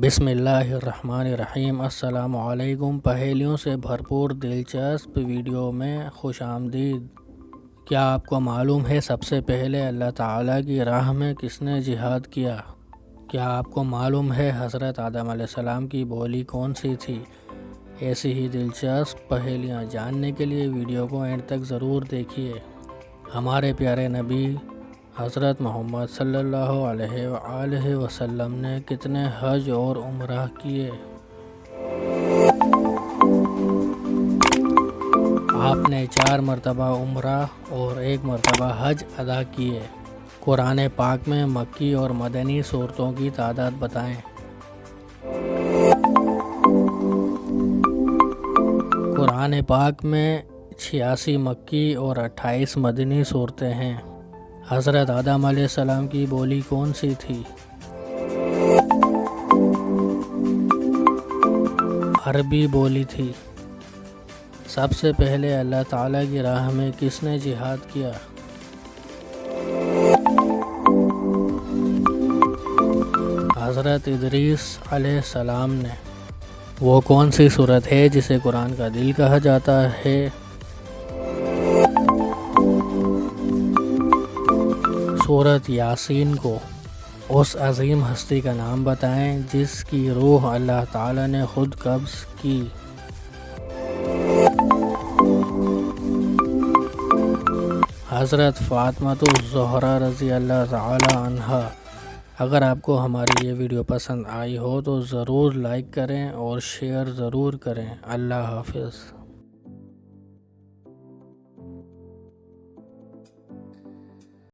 بسم اللہ الرحمن الرحیم۔ السلام علیکم۔ پہیلیوں سے بھرپور دلچسپ ویڈیو میں خوش آمدید۔ کیا آپ کو معلوم ہے سب سے پہلے اللہ تعالیٰ کی راہ میں کس نے جہاد کیا؟ کیا آپ کو معلوم ہے حضرت آدم علیہ السلام کی بولی کون سی تھی؟ ایسی ہی دلچسپ پہیلیاں جاننے کے لیے ویڈیو کو اینڈ تک ضرور دیکھیے۔ ہمارے پیارے نبی حضرت محمد صلی اللہ علیہ وآلہ وسلم نے کتنے حج اور عمرہ کیے؟ آپ نے 4 مرتبہ عمرہ اور 1 مرتبہ حج ادا کیے۔ قرآن پاک میں مکی اور مدنی سورتوں کی تعداد بتائیں۔ قرآن پاک میں 86 مکی اور 28 مدنی سورتیں ہیں۔ حضرت آدم علیہ السلام کی بولی کون سی تھی؟ عربی بولی تھی۔ سب سے پہلے اللہ تعالیٰ کی راہ میں کس نے جہاد کیا؟ حضرت ادریس علیہ السلام نے۔ وہ کون سی سورت ہے جسے قرآن کا دل کہا جاتا ہے؟ سورت یاسین کو۔ اس عظیم ہستی کا نام بتائیں جس کی روح اللہ تعالیٰ نے خود قبض کی۔ حضرت فاطمہ الزہرا رضی اللہ تعالی عنہا۔ اگر آپ کو ہماری یہ ویڈیو پسند آئی ہو تو ضرور لائک کریں اور شیئر ضرور کریں۔ اللہ حافظ۔